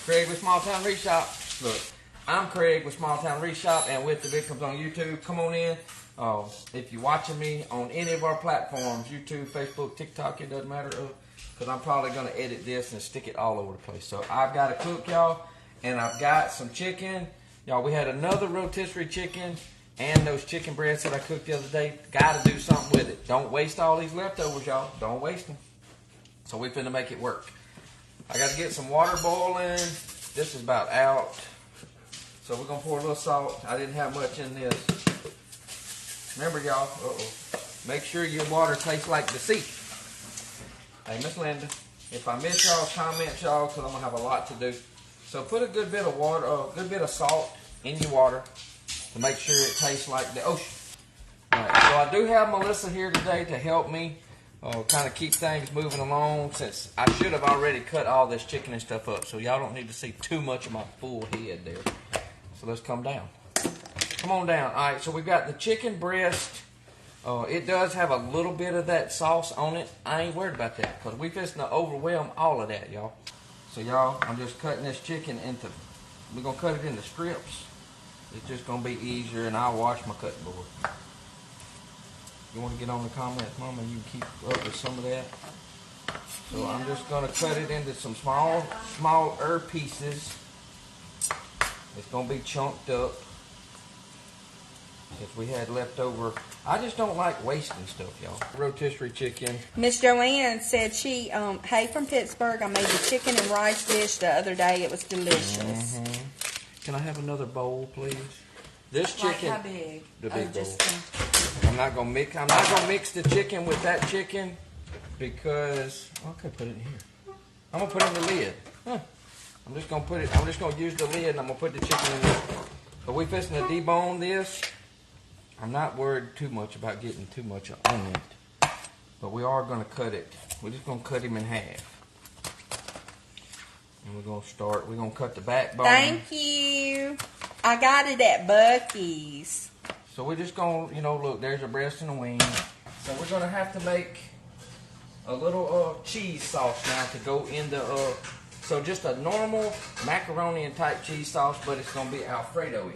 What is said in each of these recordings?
Craig with Small Town Wreath Shop. Look, I'm Craig with Small Town Wreath Shop and with the victims on YouTube. Come on in. If you're watching me on any of our platforms, YouTube, Facebook, TikTok, it doesn't matter, because I'm probably going to edit this and stick it all over the place. So I've got to cook, y'all, and I've got some chicken. Y'all, we had another rotisserie chicken and those chicken breasts that I cooked the other day. Got to do something with it. Don't waste all these leftovers, y'all. Don't waste them. So we're finna make it work. I got to get some water boiling. This is about out. So we're going to pour a little salt. I didn't have much in this. Remember, y'all, make sure your water tastes like the sea. Hey, Miss Linda, if I miss y'all, comment y'all, because I'm going to have a lot to do. So put a good bit of water, a good bit of salt in your water to make sure it tastes like the ocean. All right, so I do have Melissa here today to help me kind of keep things moving along, since I should have already cut all this chicken and stuff up. So y'all don't need to see too much of my full head there. So let's come down. Come on down. All right, so we've got the chicken breast. It does have a little bit of that sauce on it. I ain't worried about that, because we're fixing to overwhelm all of that, y'all. So, y'all, I'm just cutting this chicken into, we're going to cut it into strips. It's just going to be easier, and I'll wash my cutting board. You want to get on the comments, Mama? You can keep up with some of that. So, I'm just going to cut it into some smaller pieces. It's going to be chunked up. If we had leftover, I just don't like wasting stuff, y'all. Rotisserie chicken. Miss Joanne said she, hey from Pittsburgh, I made a chicken and rice dish the other day. It was delicious. Can I have another bowl, please? This chicken. Like how big? The big bowl. I'm not gonna mix the chicken with that chicken because I could put it in here. I'm gonna put it in the lid. I'm just gonna use the lid and I'm gonna put the chicken in there. But we fixing to debone this. I'm not worried too much about getting too much on it, but we are going to cut it. We're just going to cut him in half. And we're going to cut the backbone. Thank you. I got it at Buc-ee's. So we're just going to, look, there's a breast and a wing. So we're going to have to make a little cheese sauce now to go in the, so just a normal macaroni and type cheese sauce, but it's going to be Alfredo-y.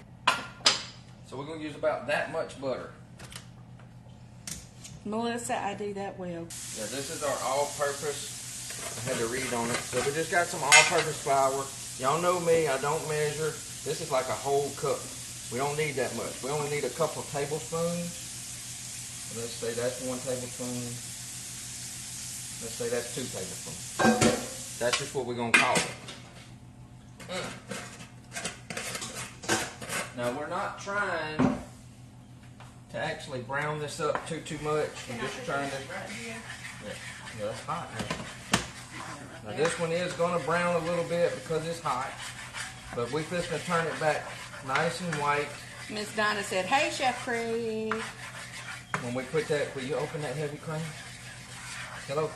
So we're going to use about that much butter. Melissa, I do that well. Yeah, this is our all-purpose. I had to read on it. So we just got some all-purpose flour. Y'all know me, I don't measure. This is like a whole cup. We don't need that much. We only need a couple of tablespoons. Let's say that's 1 tablespoon. Let's say that's 2 tablespoons. That's just what we're going to call it. Now, we're not trying to actually brown this up too much. We're just trying to... Yeah, it's hot now. Now, this one is going to brown a little bit because it's hot. But we're just going to turn it back nice and white. Miss Dinah said, hey, Chef Craig. When we put that, will you open that heavy cream? Hello?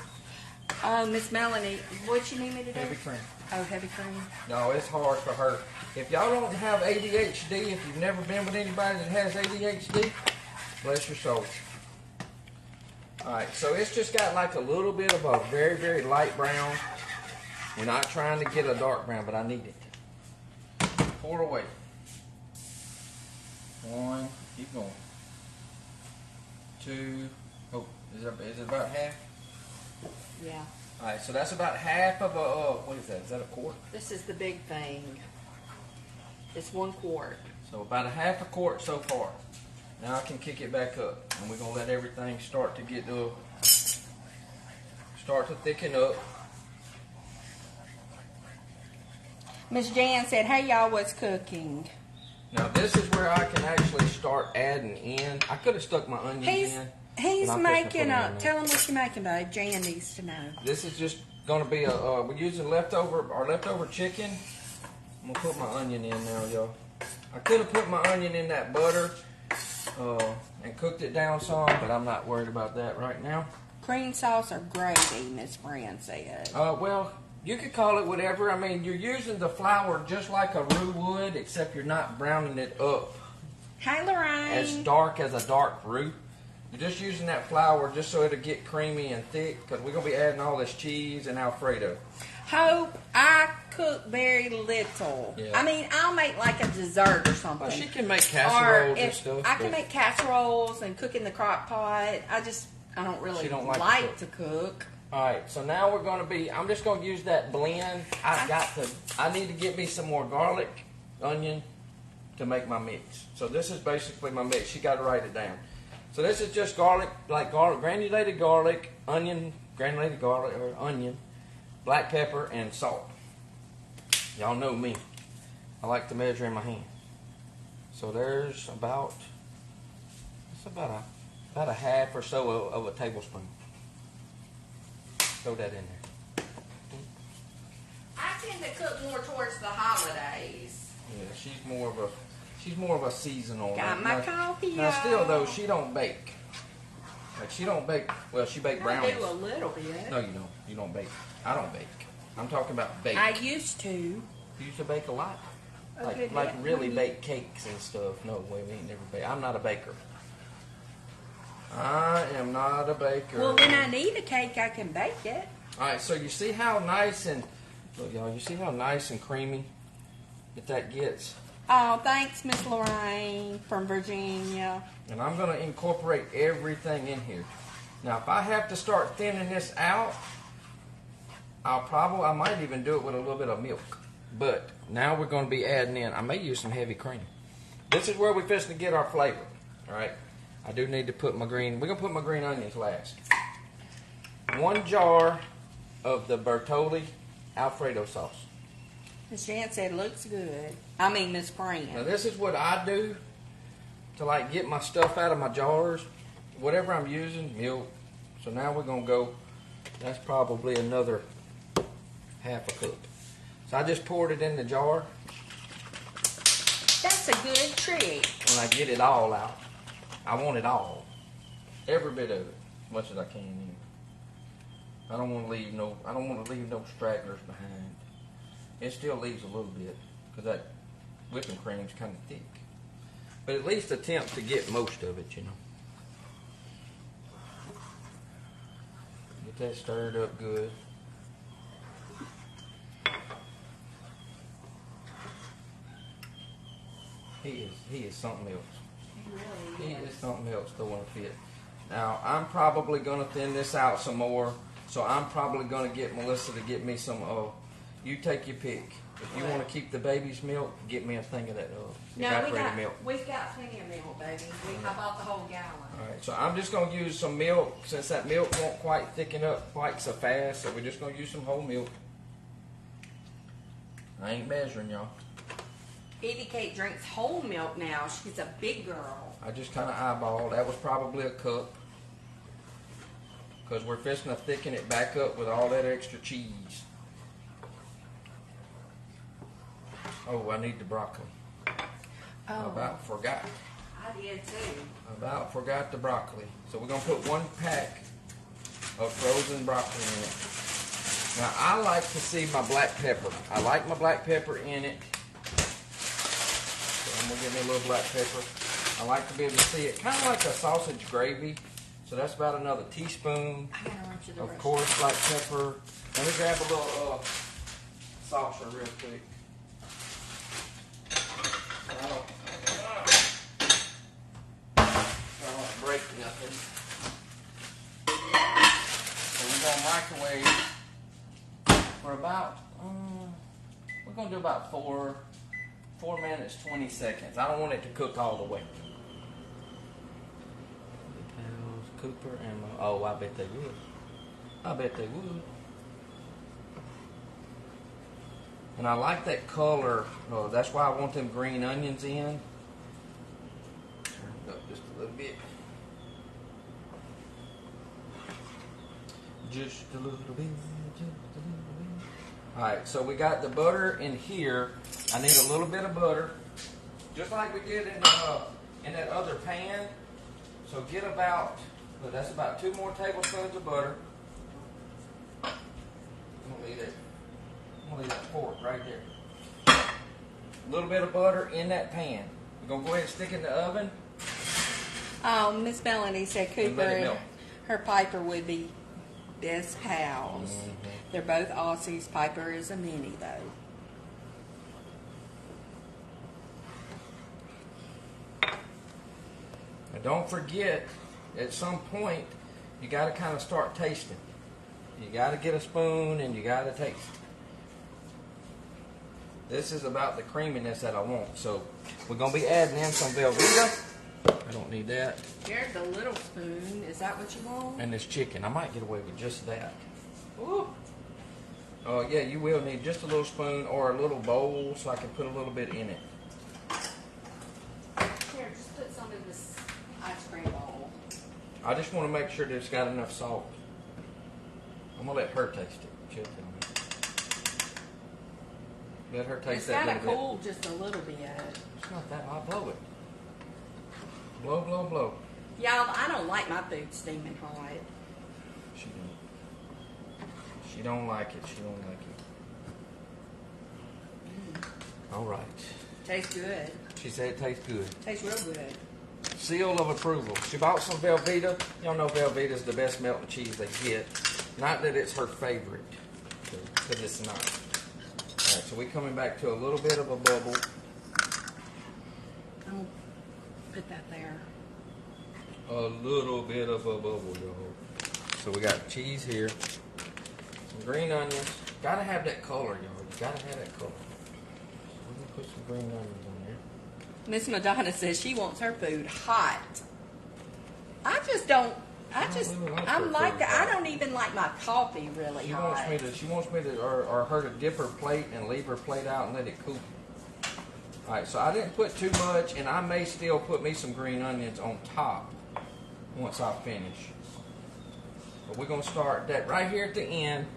Miss Melanie, what you need me to do? Heavy cream. Oh, heavy cream. No, it's hard for her. If y'all don't have ADHD, if you've never been with anybody that has ADHD, bless your soul. Alright, so it's just got like a little bit of a very, very light brown. We're not trying to get a dark brown, but I need it. Pour away. 1, keep going. 2, oh, is it about half? Yeah. Alright, so that's about half of a, what is that? Is that a quart? This is the big thing. It's 1 quart. So about a half a quart so far. Now I can kick it back up. And we're going to let everything start to thicken up. Miss Jan said, hey, y'all, what's cooking? Now this is where I can actually start adding in. I could have stuck my onions in. He's making tell him what you're making, babe. Jan needs to know. This is just going to be we're using our leftover chicken. I'm going to put my onion in now, y'all. I could have put my onion in that butter and cooked it down some, but I'm not worried about that right now. Cream sauce or gravy, Miss Fran said. Well, you could call it whatever. I mean, you're using the flour just like a roux would, except you're not browning it up. Hey, Lorraine. As dark as a dark roux. You're just using that flour just so it'll get creamy and thick, because we're going to be adding all this cheese and Alfredo. Hope, I cook very little. Yeah. I mean, I'll make like a dessert or something. Well, she can make casseroles and if stuff. I can make casseroles and cook in the crock pot. I don't really She don't like to cook. All right, so now we're going to be, I'm just going to use that blend. I need to get me some more garlic, onion to make my mix. So this is basically my mix. You got to write it down. So this is just garlic, granulated garlic, onion, granulated garlic or onion, black pepper, and salt. Y'all know me. I like to measure in my hand. So there's about a half or so of a tablespoon. Throw that in there. I tend to cook more towards the holidays. Yeah, she's more of a seasonal. Got my coffee, Now still y'all. though, she don't bake. Like she don't bake. Well, she baked brownies. I do a little bit. No, you don't. You don't bake. I don't bake. I'm talking about bake. I used to. You used to bake a lot. Okay, Like yeah. really bake cakes and stuff. No, we ain't never baked. I'm not a baker. I am not a baker. Well, when I need a cake, I can bake it. All right, so you see how nice and look, y'all. You see how nice and creamy that gets. Oh, thanks, Miss Lorraine from Virginia. And I'm going to incorporate everything in here. Now, if I have to start thinning this out, I might even do it with a little bit of milk. But now we're going to be adding in. I may use some heavy cream. This is where we're fixing to get our flavor. All right. I do need to put my green. We're gonna put my green onions last. 1 jar of the Bertolli Alfredo sauce. Miss Jan said looks good. I mean, Miss Now Fran. this is what I do to like get my stuff out of my jars. Whatever I'm using, milk. So now we're gonna go. That's probably another half a cup. So I just poured it in the jar That's a good trick. and I get it all out. I want it all, every bit of it, as much as I can. Anyway. I don't want to leave no stragglers behind. It still leaves a little bit because that whipping cream's kind of thick, but at least attempt to get most of it. You know, get that stirred up good. He is something else. He is something else throwing a fit. Now, I'm probably going to thin this out some more, so I'm probably going to get Melissa to get me some, you take your pick. If you want to keep the baby's milk, get me a thing of that evaporated milk. We've got plenty of milk, baby. I bought the whole gallon. All right, so I'm just going to use some milk, since that milk won't quite thicken up quite so fast, so we're just going to use some whole milk. I ain't measuring, y'all. Edie Kate drinks whole milk now. She's a big girl. I just kind of eyeballed. That was probably a cup. Because we're fixing to thicken it back up with all that extra cheese. Oh, I need the broccoli. I about forgot. I did too. About forgot the broccoli. So we're going to put 1 pack of frozen broccoli in it. Now, I like to see my black pepper. I like my black pepper in it. So I'm going to give me a little black pepper. I like to be able to see it kind of like a sausage gravy. So that's about another teaspoon. Of course, black pepper. Let me grab a little saucer real quick. I don't want to break nothing. So we're going to microwave for about, we're going to do about 4 minutes, 20 seconds. I don't want it to cook all the way. Cooper and oh, I bet they would. I bet they would. And I like that color. Oh, that's why I want them green onions in. Turn it up just a little bit. Just a little bit. Just a little bit. All right, so we got the butter in here. I need a little bit of butter, just like we did in that other pan. So get about. But that's about 2 more tablespoons of butter. I'm gonna leave that fork right there. A little bit of butter in that pan. We're gonna go ahead and stick it in the oven. Oh, Miss Melanie said Cooper let it and melt. her Piper would be best pals. Mm-hmm. They're both Aussies. Piper is a mini though. Now don't forget, at some point, you got to kind of start tasting. You got to get a spoon and you got to taste. This is about the creaminess that I want. So we're going to be adding in some Velveeta. I don't need that. Here's the little spoon. Is that what you want? And this chicken. I might get away with just that. Ooh. Yeah, you will need just a little spoon or a little bowl so I can put a little bit in it. Here, just put some in this ice cream bowl. I just want to make sure that it's got enough salt. I'm going to let her taste it. She'll tell me. Let her taste that little bit. It's got to cool just a little bit. It's not that hot. Blow it. Blow, blow, blow. Y'all, I don't like my food steaming hot. She don't. She don't like it. She don't like it. All right. Tastes good. She said it tastes good. Tastes real good. Seal of approval. She bought some Velveeta. Y'all know Velveeta is the best melting cheese they get. Not that it's her favorite, because it's not. All right, so we're coming back to a little bit of a bubble. I'll put that there. A little bit of a bubble, y'all. So we got cheese here. Some green onions. Gotta have that color, y'all. You gotta have that color. So we're gonna put some green onions on there. Miss Madonna says she wants her food hot. I just don't. I'm like that. I don't even like my coffee really hot. She wants me to, or her to dip her plate and leave her plate out and let it cool. All right, so I didn't put too much, and I may still put me some green onions on top once I finish. But we're gonna start that right here at the end.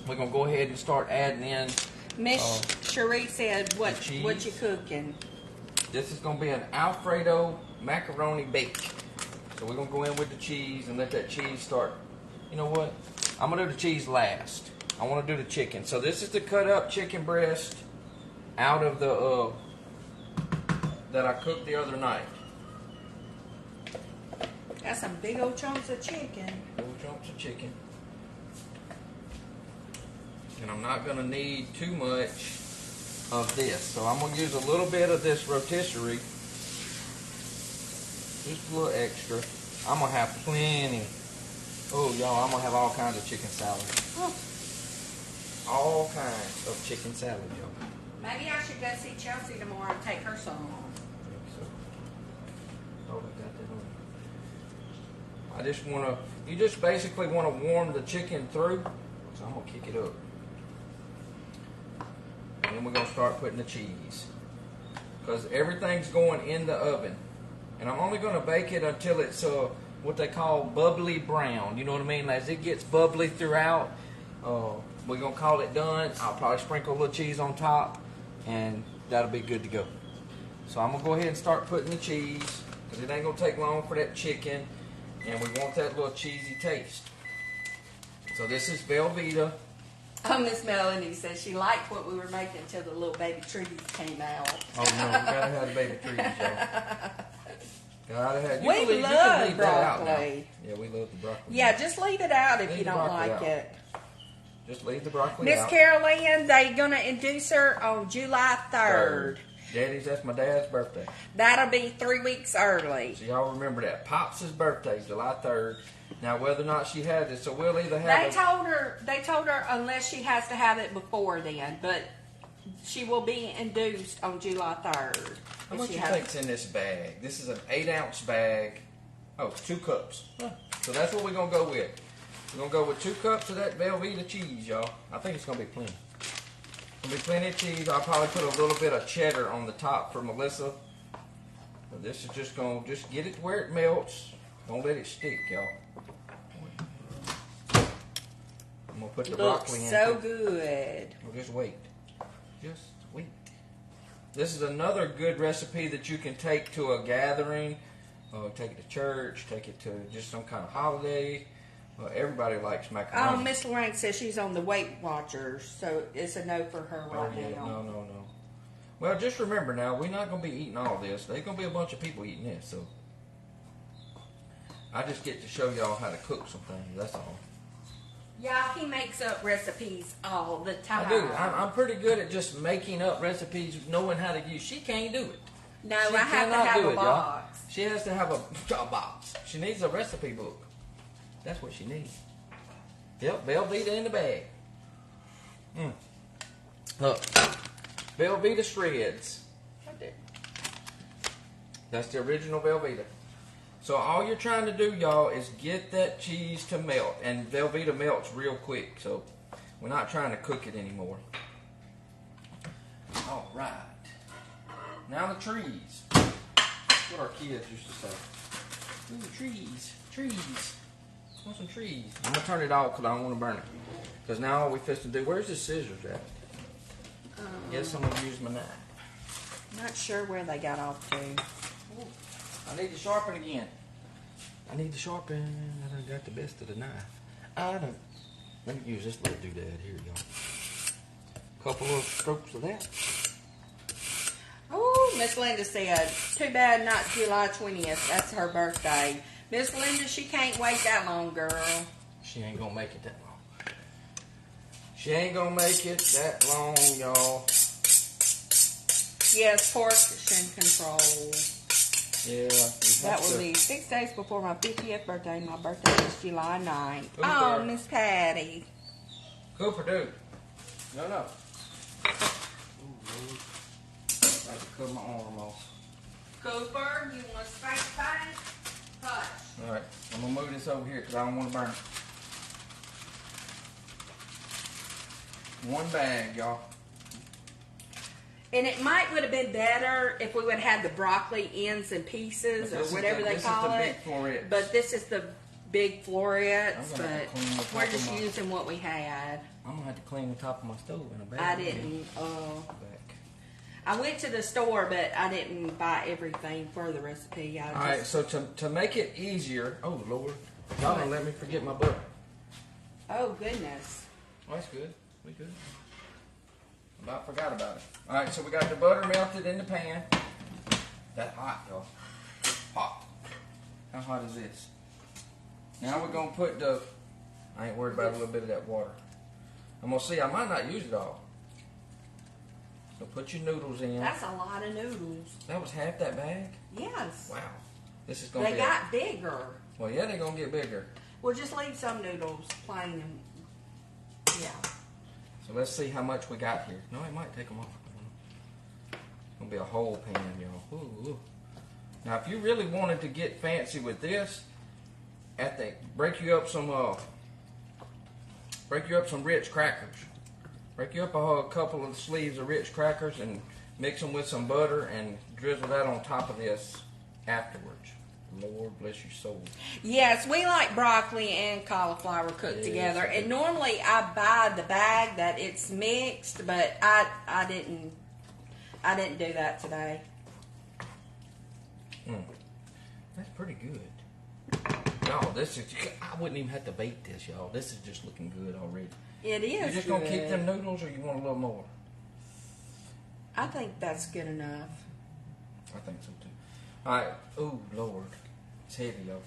We're gonna go ahead and start adding in. Miss Cherie said, "What you cooking?" This is gonna be an Alfredo macaroni bake. So we're going to go in with the cheese and let that cheese start. You know what? I'm going to do the cheese last. I want to do the chicken. So this is the cut up chicken breast out of the, that I cooked the other night. That's some big old chunks of chicken. Big old chunks of chicken. And I'm not going to need too much of this. So I'm going to use a little bit of this rotisserie. Just a little extra. I'm going to have plenty. Oh, y'all, I'm going to have all kinds of chicken salad. Oh. All kinds of chicken salad, y'all. Maybe I should go see Chelsea tomorrow and take her some. So, oh, I got that on. I just want to, you just basically want to warm the chicken through. So I'm going to kick it up. And then we're going to start putting the cheese. Because everything's going in the oven. And I'm only going to bake it until it's what they call bubbly brown. You know what I mean? As it gets bubbly throughout, we're going to call it done. I'll probably sprinkle a little cheese on top, and that'll be good to go. So I'm going to go ahead and start putting the cheese, because it ain't going to take long for that chicken, and we want that little cheesy taste. So this is Velveeta. Oh, Miss Melanie said she liked what we were making until the little baby trees came out. Oh, no, we got to have the baby trees, y'all. Gotta have. We love broccoli. Yeah, we love the broccoli. Yeah, just leave it out if you don't like it. Just leave the broccoli Miss out. Carol Ann, they gonna induce her on July 3rd. That's my dad's birthday. That'll be 3 weeks early. So y'all remember that. Pops' birthday, July 3rd. Now whether or not she has it, so we'll either have They told her unless she has to have it before then, but she will be induced on July 3rd. How much you think's in this bag? This is an 8-ounce bag. Oh, it's 2 cups. So that's what we're going to go with. We're going to go with 2 cups of that Velveeta cheese, y'all. I think it's going to be plenty. It's going to be plenty of cheese. I'll probably put a little bit of cheddar on the top for Melissa. But this is just going to just get it to where it melts. Don't let it stick, y'all. I'm going to put the broccoli in. So good. Well, just wait. Just wait. This is another good recipe that you can take to a gathering, take it to church, take it to just some kind of holiday. Everybody likes macaroni. Oh, Miss Lorraine says she's on the Weight Watchers, so it's a no for her right now. No. Well, just remember now, we're not going to be eating all this. There's going to be a bunch of people eating this, so I just get to show y'all how to cook some things, that's all. Yeah, he makes up recipes all the time. I do. I'm pretty good at just making up recipes, knowing how to use. She can't do it. No, I have to have a box. She has to have a box. She needs a recipe book. That's what she needs. Yep, Velveeta in the bag. Look, Velveeta shreds. Right there. That's the original Velveeta. So all you're trying to do, y'all, is get that cheese to melt. And Velveeta melts real quick, so we're not trying to cook it anymore. All right. Now the trees. That's what our kids used to say. Ooh, trees. I want some trees. I'm going to turn it off because I don't want to burn it. Because now all we fist to do, where's the scissors at? Guess I'm going to use my knife. Not sure where they got off to. Ooh, I need to sharpen again. I done got the best of the knife. Let me use this little doodad here, y'all. Couple of strokes of that. Oh, Miss Linda said, too bad not July 20th. That's her birthday. Miss Linda, she can't wait that long, girl. She ain't gonna make it that long. She ain't gonna make it that long, y'all. Yes, portion control. Yeah. That will be 6 days before my 50th birthday. My birthday is July 9th. Cooper. Oh, Miss Patty. Cooper, dude. No. Ooh, Lord. I have to cut my arm off. Cooper, you want to spank? Hush. Alright, I'm gonna move this over here because I don't want to burn it. One bag, y'all. And it would have been better if we would have had the broccoli ends and pieces or whatever they call it. This is the big florets. But this is the big florets, I'm gonna have to clean the but top we're of just my- using what we had. I'm gonna have to clean the top of my stove in a bag. I didn't. Back. I went to the store, but I didn't buy everything for the recipe. Alright, so to make it easier, oh Lord, y'all gonna let me forget my butter. Oh goodness. Oh, that's good. We good. About forgot about it. Alright, so we got the butter melted in the pan. That hot, y'all. Hot. How hot is this? Now we're gonna put I ain't worried about a little bit of that water. I'm gonna see, I might not use it all. So put your noodles in. That's a lot of noodles. That was half that bag? Yes. Wow. This is gonna They be got bigger. well, yeah, they're gonna get bigger. We'll just leave some noodles plain and yeah. So let's see how much we got here. No, it might take them off. It's gonna be a whole pan, y'all. Ooh. Now, if you really wanted to get fancy with this, break you up some Ritz crackers. Break you up a couple of sleeves of Ritz crackers and mix them with some butter and drizzle that on top of this afterwards. Lord bless your soul. Yes, we like broccoli and cauliflower cooked together. And normally I buy the bag that it's mixed, but I didn't do that today. That's pretty good. Y'all, I wouldn't even have to bake this, y'all. This is just looking good already. It is. You just gonna keep them noodles, or you want a little more? I think that's good enough. I think so too. All right. Oh Lord, it's heavy, y'all.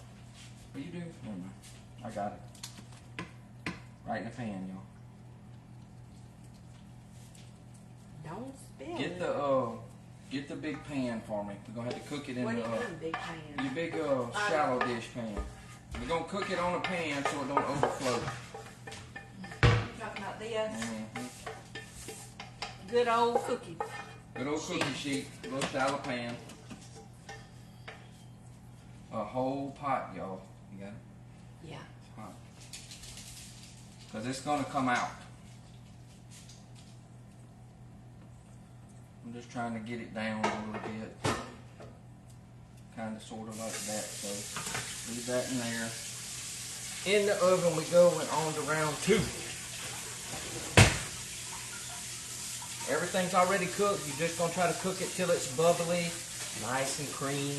What you do? Never mind. I got it. Right in the pan, y'all. Don't spill Get the big pan for me. We're gonna have to cook it in What do the you mean, big pan? your big shallow dish pan. We're gonna cook it on a pan so it don't overflow. Talking about this? Mm-hmm. Good old cookie. Good old cookie sheet, little shallow pan. A whole pot, y'all. You got it? Yeah. It's hot. Because it's going to come out. I'm just trying to get it down a little bit. Kind of, sort of like that. So, leave that in there. In the oven we go and on to round 2. Everything's already cooked. You're just going to try to cook it till it's bubbly, nice and creamy,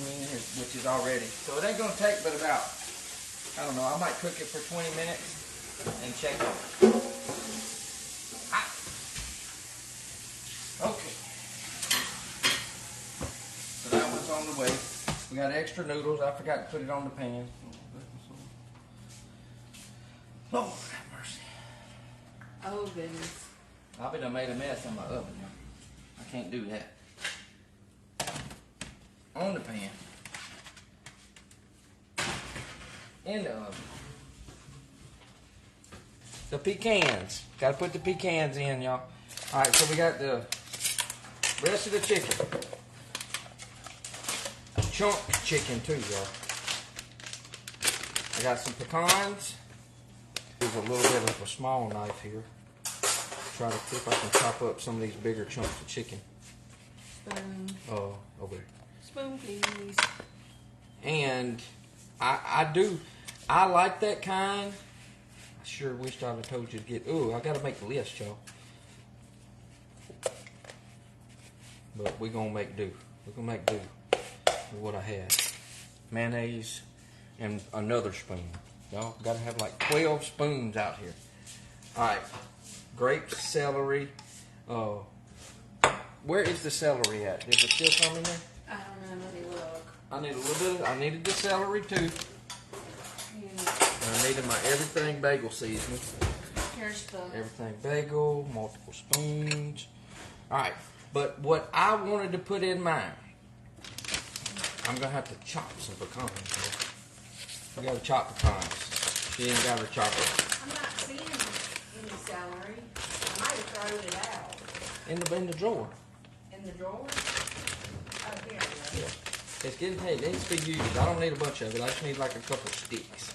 which is already. So it ain't going to take but about, I don't know, I might cook it for 20 minutes and check it. Hot. Okay. So that one's on the way. We got extra noodles. I forgot to put it on the pan. Lord have mercy. Oh, goodness. I done made a mess in my oven. Now. I can't do that. On the pan. in the oven. The pecans. Got to put the pecans in, y'all. All right, so we got the rest of the chicken. Chunk chicken too, y'all. I got some pecans. Use a little bit of a small knife here. Try to see if I can chop up some of these bigger chunks of chicken. Spoon. Oh, over there. Spoon, please. And I like that kind. I sure wished I'd have told you to get. Ooh, I gotta make the list, y'all. But we're gonna make do. We're gonna make do with what I had. Mayonnaise and another spoon. Y'all gotta have like 12 spoons out here. Alright. Grapes, celery. Where is the celery at? Is it still some in there? I don't know. Let me look. I need a little bit of, I needed the celery too. And I needed my everything bagel seasoning. Here's the Everything bagel, multiple spoons. Alright, but what I wanted to put in mine, I'm going to have to chop some pecans. We got to chop pecans. She ain't got her chopper. I'm not seeing any celery. I might have thrown it out. In the drawer. In the drawer? Oh, here it is. Yeah. It's getting, hey, it needs to be used. I don't need a bunch of it. I just need like a couple sticks.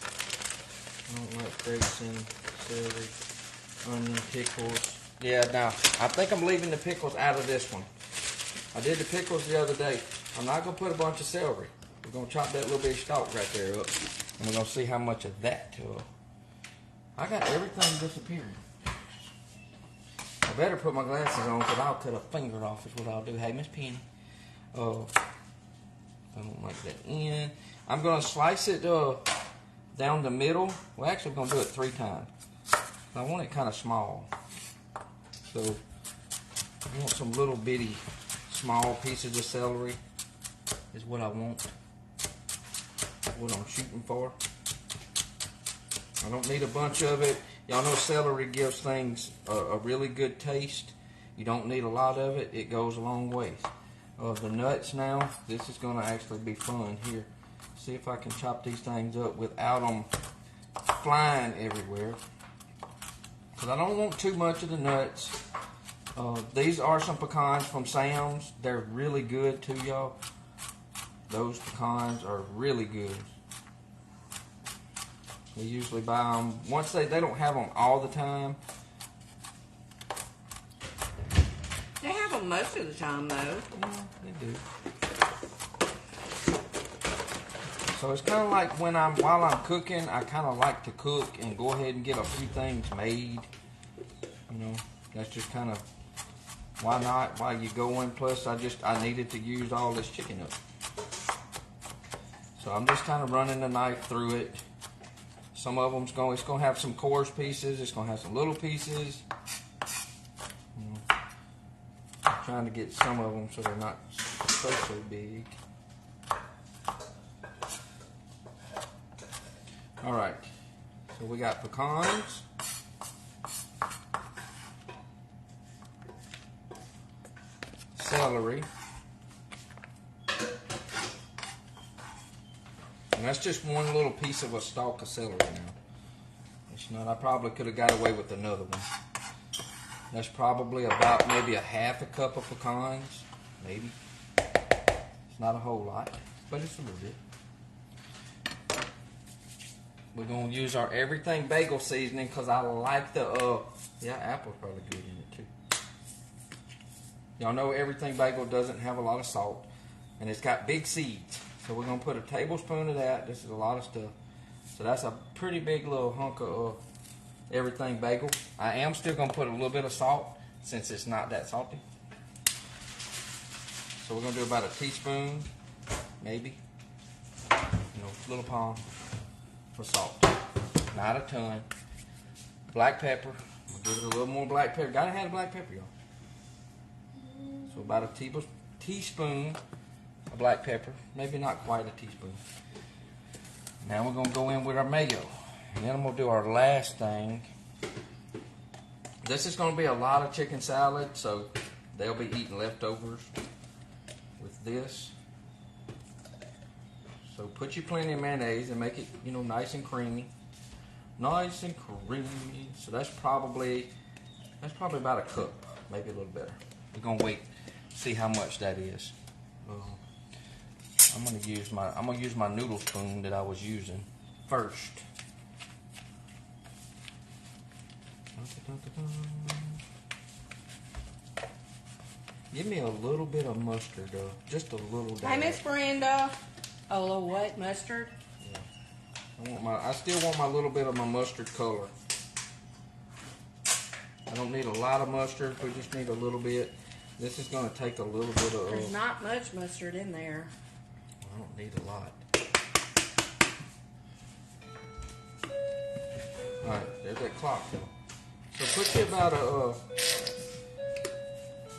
I don't like grapes and celery, onion, pickles. Yeah, now, I think I'm leaving the pickles out of this one. I did the pickles the other day. I'm not going to put a bunch of celery. We're going to chop that little bitty stalk right there up. And we're going to see how much of that to I got everything disappearing. I better put my glasses on because I'll cut a finger off is what I'll do. Hey, Miss Penny. I don't like that in. I'm going to slice it down the middle. We're actually going to do it 3 times. I want it kind of small. So I want some little bitty small pieces of celery is what I want. What I'm shooting for. I don't need a bunch of it. Y'all know celery gives things a really good taste. You don't need a lot of it. It goes a long way. The nuts now, this is going to actually be fun here. See if I can chop these things up without them flying everywhere. Because I don't want too much of the nuts. These are some pecans from Sam's. They're really good too, y'all. Those pecans are really good. We usually buy them. Once they don't have them all the time. They have them most of the time, though. Yeah, they do. So it's kind of like while I'm cooking, I kind of like to cook and go ahead and get a few things made. You know, that's just kind of why not? While you going. Plus, I needed to use all this chicken up. So I'm just kind of running the knife through it. Some of them's it's going to have some coarse pieces. It's going to have some little pieces. I'm trying to get some of them so they're not so big. All right. So we got pecans. Celery. And that's just one little piece of a stalk of celery now. It's not, I probably could have got away with another one. That's probably about maybe a half a cup of pecans. Maybe. It's not a whole lot, but it's a little bit. We're going to use our everything bagel seasoning because I like the, yeah, apple's probably good in it too. Y'all know everything bagel doesn't have a lot of salt, and it's got big seeds. So we're going to put a tablespoon of that. This is a lot of stuff. So that's a pretty big little hunk of everything bagel. I am still going to put a little bit of salt since it's not that salty. So we're going to do about a teaspoon, maybe. Little palm for salt. Not a ton. Black pepper. I'm going to give it a little more black pepper. Gotta have black pepper, y'all. So about a teaspoon of black pepper. Maybe not quite a teaspoon. Now we're going to go in with our mayo. And then I'm going to do our last thing. This is going to be a lot of chicken salad, so they'll be eating leftovers with this. So put you plenty of mayonnaise and make it, you know, nice and creamy. Nice and creamy. So that's probably about a cup, maybe a little better. We're gonna wait, see how much that is. I'm gonna use my noodle spoon that I was using first. Give me a little bit of mustard, just a little. Hey, Miss Brenda. A little what? Mustard? Yeah. I still want my little bit of my mustard color. I don't need a lot of mustard. We just need a little bit. This is going to take a little bit of. There's not much mustard in there. I don't need a lot. All right, there's that clock though. So put you about a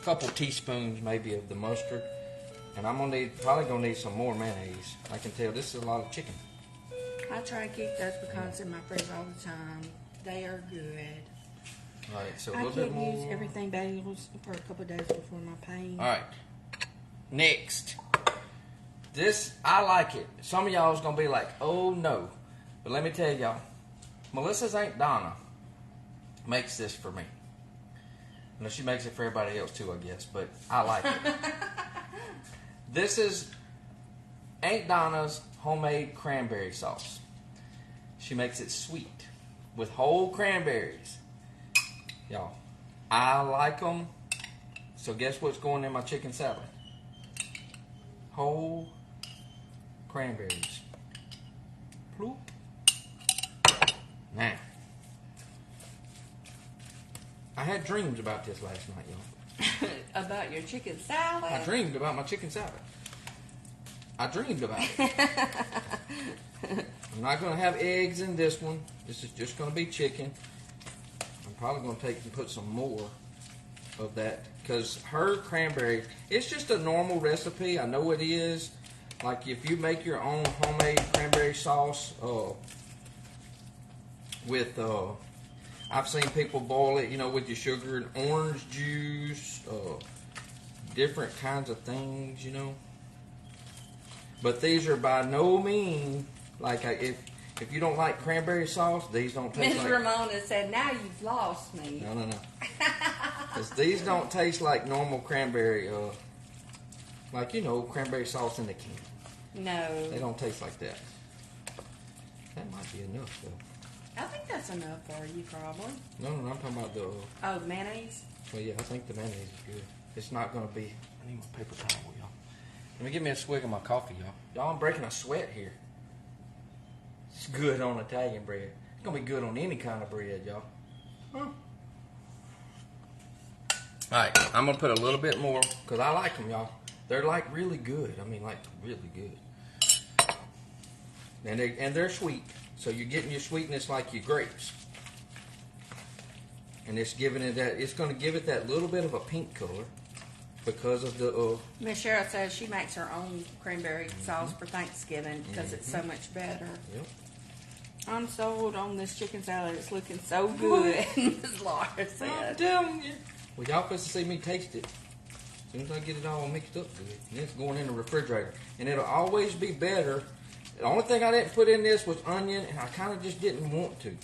couple teaspoons maybe of the mustard, and I'm probably gonna need some more mayonnaise. I can tell this is a lot of chicken. I try to keep those pecans in my fridge all the time. They are good. All right, so a I little bit can't more. use everything bagels for a couple of days before my pain. All right, next. This, I like it. Some of y'all is gonna be like, oh no, but let me tell y'all, Melissa's Aunt Donna makes this for me. No, she makes it for everybody else too, I guess, but I like it. This is Aunt Donna's homemade cranberry sauce. She makes it sweet with whole cranberries. Y'all, I like them. So guess what's going in my chicken salad? Whole cranberries. Bloop. Now, I had dreams about this last night, y'all. About your chicken salad? I dreamed about my chicken salad. I dreamed about it. I'm not going to have eggs in this one. This is just going to be chicken. I'm probably going to take and put some more of that because her cranberry, it's just a normal recipe. I know it is. Like if you make your own homemade cranberry sauce with, I've seen people boil it, you know, with your sugar and orange juice, different kinds of things, you know. But these are by no means like if you don't like cranberry sauce, these don't taste Miss like. Ramona said, "Now you've lost me." No. Because these don't taste like normal cranberry, like, you know, cranberry sauce in the can. No. They don't taste like that. That might be enough, though. I think that's enough for you, probably. No, I'm talking about the. Oh, mayonnaise? Well, yeah, I think the mayonnaise is good. It's not going to be. I need my paper towel, y'all. Let me give me a swig of my coffee, y'all. Y'all, I'm breaking a sweat here. It's good on Italian bread. It's going to be good on any kind of bread, y'all. Huh. Alright, I'm going to put a little bit more because I like them, y'all. They're like really good. I mean, like really good. And they're sweet. So you're getting your sweetness like your grapes. And it's giving it that, it's going to give it that little bit of a pink color because of the... Miss Cheryl says she makes her own cranberry sauce for Thanksgiving because it's so much better. Yep. I'm sold on this chicken salad. It's looking so good, Miss Laura said. I'm telling you. Well, y'all supposed to see me taste it. As soon as I get it all mixed up good. And it's going in the refrigerator. And it'll always be better. The only thing I didn't put in this was onion, and I kind of just didn't want to.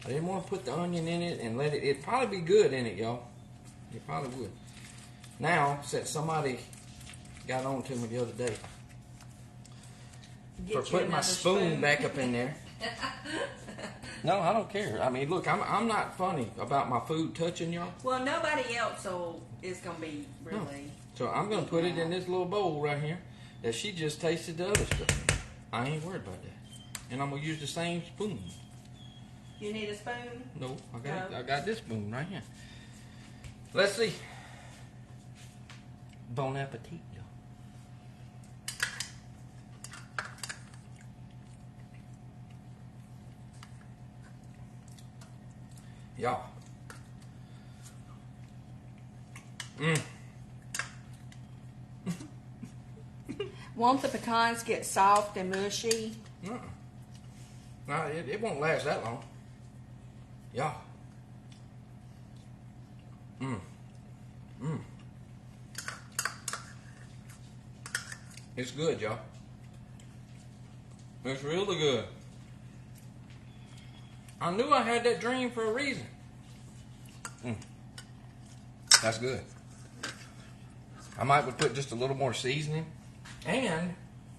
I didn't want to put the onion in it and let it... It'd probably be good in it, y'all. It probably would. Now, since somebody got on to me the other day for putting my spoon back up in there. No, I don't care. I mean, look, I'm not funny about my food touching y'all. Well, nobody else is going to be really... No. So I'm going to put it in this little bowl right here that she just tasted the other stuff. I ain't worried about that. And I'm going to use the same spoon. You need a spoon? No, I got this spoon right here. Let's see. Bon appetit, y'all. Y'all. Won't the pecans get soft and mushy? No, it won't last that long. Y'all. It's good, y'all. It's really good. I knew I had that dream for a reason. That's good. I might would put just a little more seasoning. And,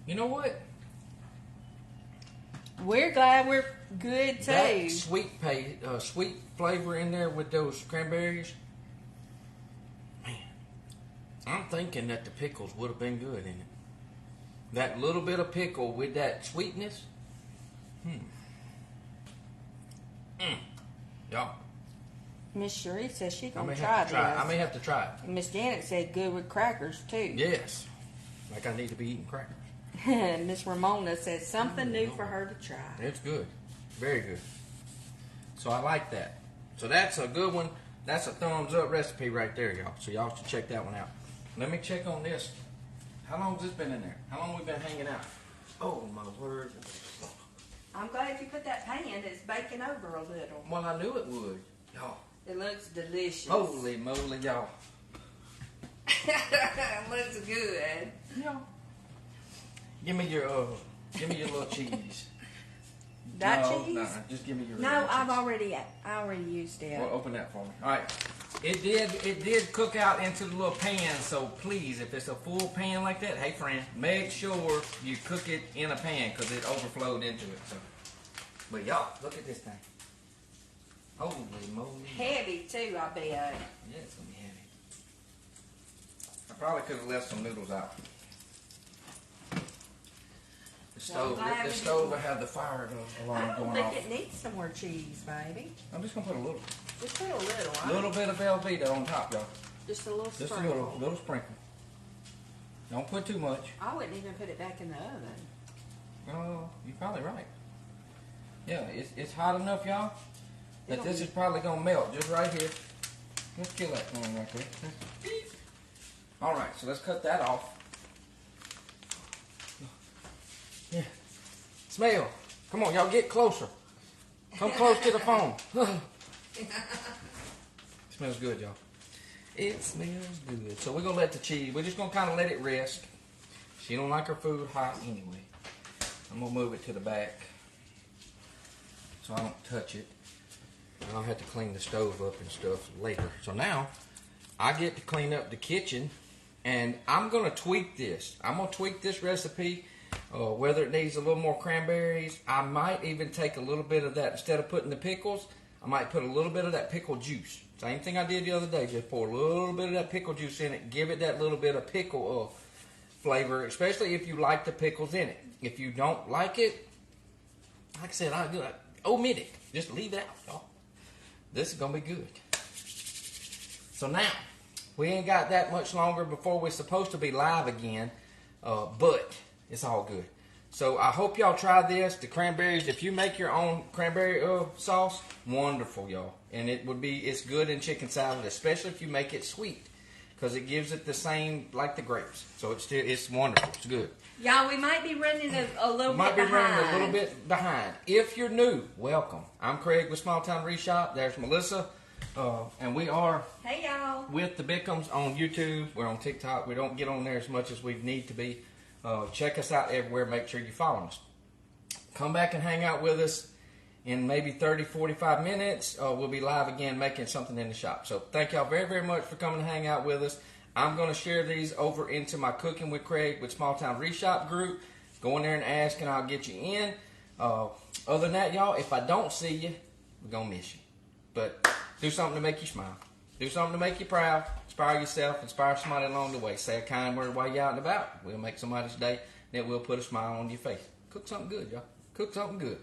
you know what? We're glad we're good too. That sweet flavor in there with those cranberries. Man, I'm thinking that the pickles would have been good in it. That little bit of pickle with that sweetness. Y'all. Miss Cherie says she I gonna may try have to try it. this. I may have to try it. And Miss Janet said good with crackers too. Yes. Like I need to be eating crackers. Miss Ramona says something new for her to try. It's good. Very good. So I like that. So that's a good one. That's a thumbs up recipe right there, y'all. So y'all should check that one out. Let me check on this. How long has this been in there? How long have we been hanging out? Oh my word. I'm glad you put that pan. It's baking over a little. Well, I knew it would. Y'all. It looks delicious. Holy moly, y'all. It looks good. Yeah. Give me your little cheese. That No, cheese? nah, just give me your No, regular I already used it. Well, open that for me. All right. It did cook out into the little pan, so please, if it's a full pan like that, hey friend, make sure you cook it in a pan because it overflowed into it. So, but y'all, look at this thing. Holy moly. Heavy too, I bet. Yeah, it's gonna be heavy. I probably could have left some noodles out. The stove will have the fire alarm I don't going think off. it needs some more cheese, baby. I'm just gonna put a little. Just put a little. A little bit of Velveeta on top, y'all. Just a little Just sprinkle. a little sprinkle. Don't put too much. I wouldn't even put it back in the oven. Oh, you're probably right. Yeah, it's hot enough, y'all, that this is probably gonna melt just right here. Let's kill that thing right there. All right, so let's cut that off. Yeah. Smell. Come on, y'all, get closer. Come close to the phone. Smells good, y'all. It smells good. So we're gonna let the cheese. We're just gonna kind of let it rest. She don't like her food hot anyway. I'm gonna move it to the back so I don't touch it. I'll have to clean the stove up and stuff later. So now I get to clean up the kitchen, and I'm gonna tweak this. I'm gonna tweak this recipe. Whether it needs a little more cranberries, I might even take a little bit of that. Instead of putting the pickles, I might put a little bit of that pickle juice. Same thing I did the other day. Just pour a little bit of that pickle juice in it. Give it that little bit of pickle flavor, especially if you like the pickles in it. If you don't like it, like I said, I omit it. Just leave it out, y'all. This is going to be good. So now, we ain't got that much longer before we're supposed to be live again, but it's all good. So I hope y'all try this. The cranberries, if you make your own cranberry sauce, wonderful, y'all. And it's good in chicken salad, especially if you make it sweet, because it gives it the same like the grapes. So it's wonderful. It's good. Y'all, we might be running a little bit behind. Might be running a little bit behind. If you're new, welcome. I'm Craig with Small Town Wreath Shop. There's Melissa. And we are Hey, y'all. with the Bickums on YouTube. We're on TikTok. We don't get on there as much as we need to be. Check us out everywhere. Make sure you follow us. Come back and hang out with us in maybe 30, 45 minutes. We'll be live again making something in the shop. So thank y'all very, very much for coming to hang out with us. I'm going to share these over into my Cooking with Craig with Small Town Wreath Shop group. Go in there and ask and I'll get you in. Other than that, y'all, if I don't see you, we're going to miss you. But do something to make you smile. Do something to make you proud. Inspire yourself. Inspire somebody along the way. Say a kind word while you're out and about. We'll make somebody's day. Then we'll put a smile on your face. Cook something good, y'all. Cook something good.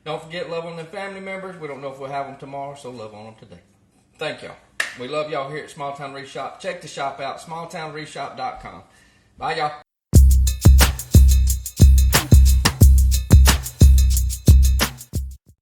Don't forget, love on them family members. We don't know if we'll have them tomorrow, so love on them today. Thank y'all. We love y'all here at Small Town Wreath Shop. Check the shop out, smalltownwreathshop.com. Bye, y'all.